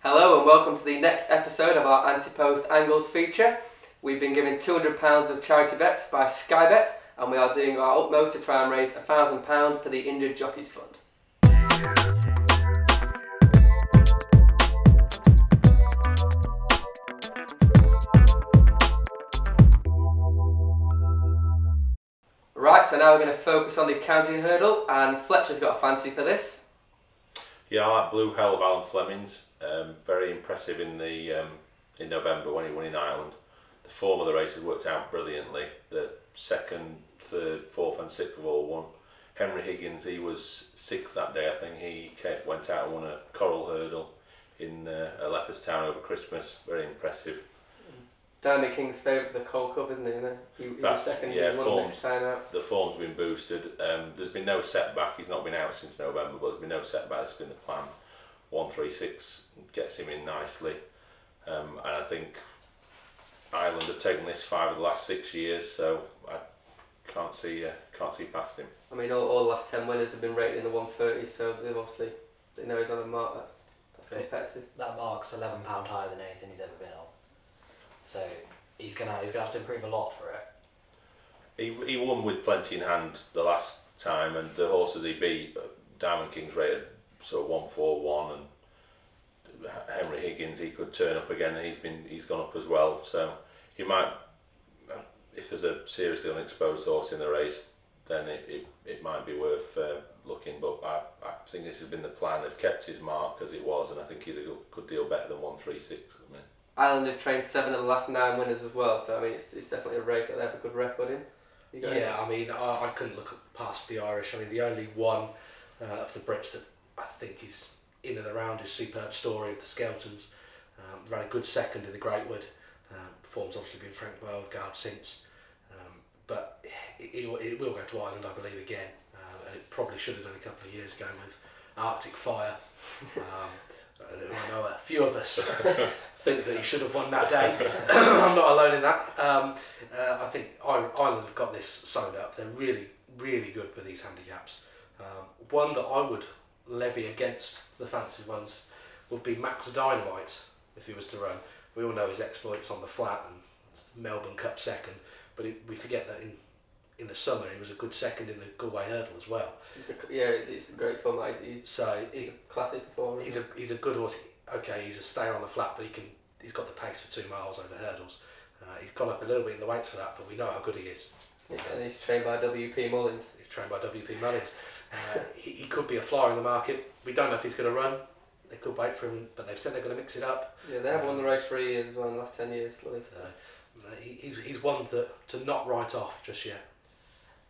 Hello and welcome to the next episode of our Ante-Post Angles feature. We've been given £200 of charity bets by SkyBet and we are doing our utmost to try and raise £1,000 for the Injured Jockeys Fund. Right, so now we're going to focus on the county hurdle and Fletcher's got a fancy for this. Yeah, I like Blue Hell of Alan Fleming's. Very impressive in November when he won in Ireland. The form of the race has worked out brilliantly. The second, third, fourth and sixth have all won. Henry Higgins, he was sixth that day, I think. He went out and won a coral hurdle in a Leopardstown over Christmas. Very impressive. Danny King's favourite for the Coal Cup, isn't he? He was second, yeah, he won next time out. The form's been boosted. There's been no setback. He's not been out since November, but there's been no setback. It's been the plan. 136 gets him in nicely, and I think Ireland have taken this 5 of the last 6 years, so I can't see past him. I mean, all the last 10 winners have been rated in the 130s, so they know he's on a mark. That's competitive. That mark's £11 higher than anything he's ever been on. So he's gonna have to improve a lot for it. He won with plenty in hand the last time, and the horses he beat, Diamond King's rated sort of 141, and Henry Higgins, he could turn up again, and he's gone up as well. So he might, if there's a seriously unexposed horse in the race, then it might be worth looking. But I think this has been the plan. They've kept his mark as it was, and I think he's a good deal better than 136. I mean, Ireland have trained 7 of the last 9 winners as well, so I mean it's definitely a race that they have a good record in. Yeah, I mean I couldn't look past the Irish. I mean the only one of the Brits that I think is in and around his Superb Story of the Skeltons. Ran a good second in the Greatwood. Form's obviously been Frank Wildguard since, but it will go to Ireland, I believe, again, and it probably should have done a couple of years ago with Arctic Fire. I know a few of us think that he should have won that day. I'm not alone in that. I think Ireland have got this sewn up. They're really, really good with these handicaps. One that I would levy against the fancy ones would be Max Dynamite if he was to run. We all know his exploits on the flat and Melbourne Cup second, but we forget that in the summer he was a good second in the Galway Hurdle as well. It's a great fun. He's a classic performer. He's a good horse. Okay, he's a stayer on the flat, but he's got the pace for 2 miles over hurdles. He's gone up a little bit in the weights for that, but we know how good he is. Yeah, and he's trained by WP Mullins. He's trained by WP Mullins. He could be a flyer in the market. We don't know if he's going to run. They could wait for him, but they've said they're going to mix it up. Yeah, they have won the race 3 years as well in the last 10 years. He's one to not write off just yet.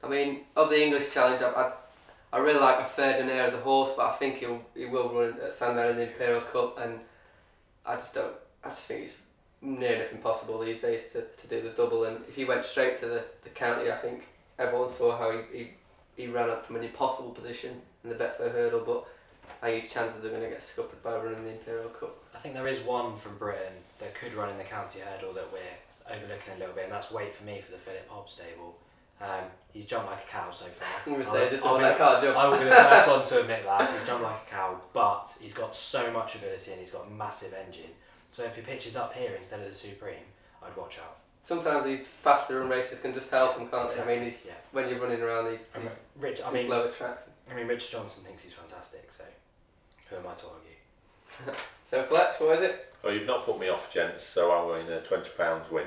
I mean, of the English Challenge, I really like a Ferdinand as a horse, but I think he will run at Sandown in the Imperial Cup, and I just think it's near enough impossible these days to do the double. And if he went straight to the county, I think everyone saw how he ran up from an impossible position in the Betford hurdle, but I think his chances are going to get scuppered by running the Imperial Cup. I think there is one from Britain that could run in the county hurdle that we're overlooking a little bit, and that's Wait For Me for the Philip Hobbs stable. He's jumped like a cow so far. I'm going to say, is this the one that can't jump? I will be the first one to admit that. He's jumped like a cow, but he's got so much ability and he's got a massive engine. So if he pitches up here instead of the Supreme, I'd watch out. Sometimes these faster run races can just help him, can't they? I mean, when you're running around these lower tracks. I mean, Richard Johnson thinks he's fantastic, so who am I to argue? So Fletch, what is it? Well, you've not put me off, gents, so I'm going £20 win.